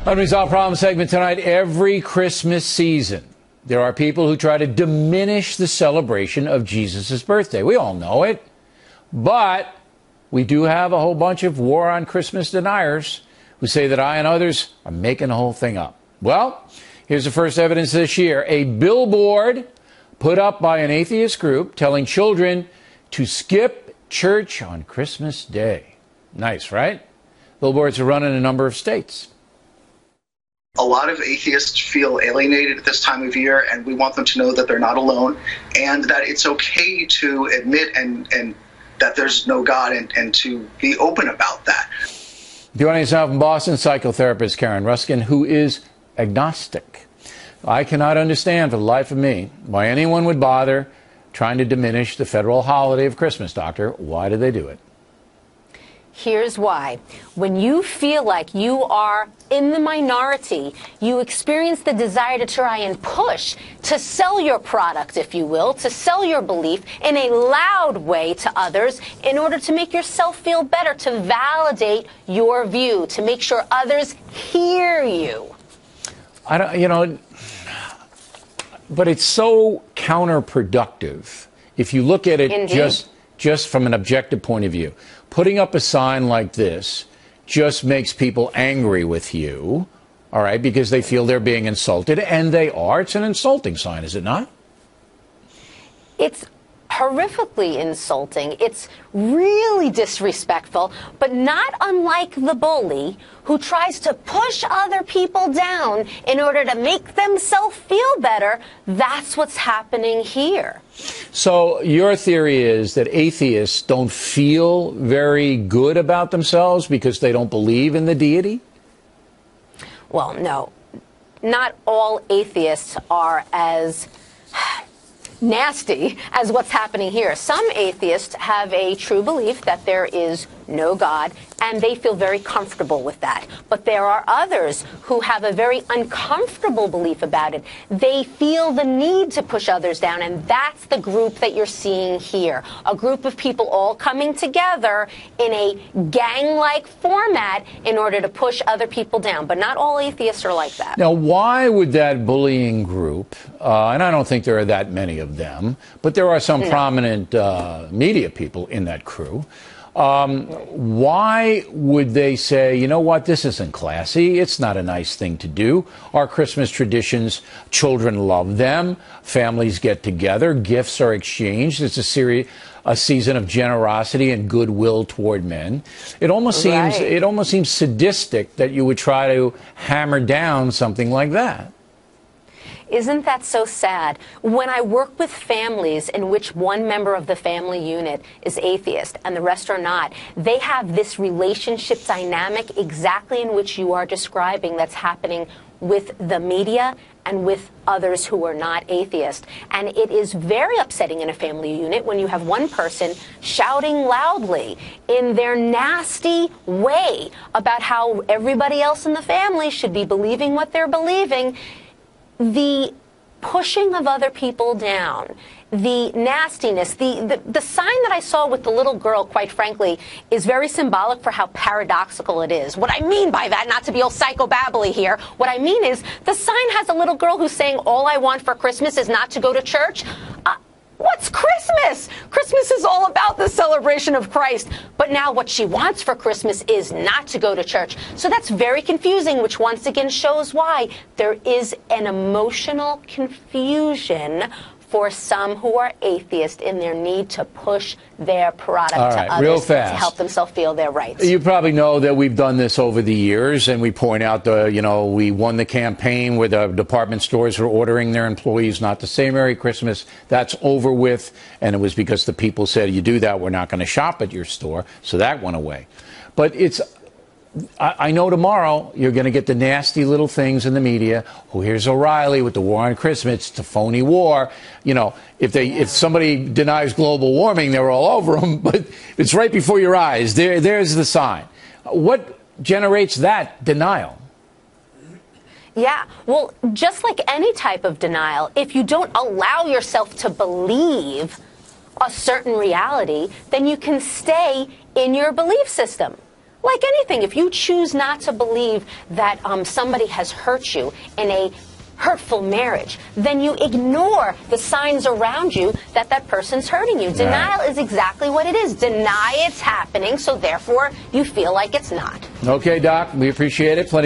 Unresolved Problem segment tonight. Every Christmas season, there are people who try to diminish the celebration of Jesus' birthday. We all know it. But we do have a whole bunch of war on Christmas deniers who say that I and others are making the whole thing up. Well, here's the first evidence this year. A billboard put up by an atheist group telling children to skip church on Christmas Day. Nice, right? Billboards are run in a number of states. A lot of atheists feel alienated at this time of year, and we want them to know that they're not alone and that it's okay to admit and that there's no God and to be open about that. Joining us now from Boston, psychotherapist Karen Ruskin, who is agnostic. I cannot understand for the life of me why anyone would bother trying to diminish the federal holiday of Christmas, Doctor. Why do they do it? Here's why. When you feel like you are in the minority, you experience the desire to try and push, to sell your product, if you will, to sell your belief in a loud way to others in order to make yourself feel better, to validate your view, to make sure others hear you. I don't, but it's so counterproductive if you look at it. Indeed. Just from an objective point of view. Putting up a sign like this just makes people angry with you, all right, because they feel they're being insulted, and they are. It's an insulting sign, is it not? It's horrifically insulting. It's really disrespectful, but not unlike the bully who tries to push other people down in order to make themselves feel better. That's what's happening here. So your theory is that atheists don't feel very good about themselves because they don't believe in the deity? Well, no. Not all atheists are as nasty as what's happening here. Some atheists have a true belief that there is no God, and they feel very comfortable with that. But there are others who have a very uncomfortable belief about it. They feel the need to push others down, and that's the group that you're seeing here. A group of people all coming together in a gang-like format in order to push other people down. But not all atheists are like that. Now, why would that bullying group, and I don't think there are that many of them, but there are some prominent media people in that crew, why would they say, you know what, this isn't classy, it's not a nice thing to do, our Christmas traditions, children love them, families get together, gifts are exchanged, it's a season of generosity and goodwill toward men. It almost seems sadistic that you would try to hammer down something like that. Isn't that so sad? When I work with families in which one member of the family unit is atheist and the rest are not, they have this relationship dynamic exactly in which you are describing that's happening with the media and with others who are not atheist. And it is very upsetting in a family unit when you have one person shouting loudly in their nasty way about how everybody else in the family should be believing what they're believing. The pushing of other people down, the nastiness, the sign that I saw with the little girl, quite frankly, is very symbolic for how paradoxical it is. What I mean by that, not to be all psychobabbly here, what I mean is the sign has a little girl who's saying, all I want for Christmas is not to go to church. What's Christmas? Christmas is all about the celebration of Christ. But now what she wants for Christmas is not to go to church. So that's very confusing, which once again shows why there is an emotional confusion for some who are atheist in their need to push their product to others real fast. to help themselves feel their rights. You probably know that we've done this over the years, and we point out we won the campaign where the department stores were ordering their employees not to say Merry Christmas. That's over with, and it was because the people said, you do that, we're not going to shop at your store, so that went away. But I know tomorrow you're going to get the nasty little things in the media. Oh, here's O'Reilly with the war on Christmas. It's a phony war. You know, if somebody denies global warming, they're all over them. But it's right before your eyes. There's the sign. What generates that denial? Yeah, well, just like any type of denial, if you don't allow yourself to believe a certain reality, then you can stay in your belief system. Like anything, if you choose not to believe that somebody has hurt you in a hurtful marriage, then you ignore the signs around you that that person's hurting you. Denial is exactly what it is. Deny it's happening, so therefore you feel like it's not. Okay, Doc, we appreciate it. Plenty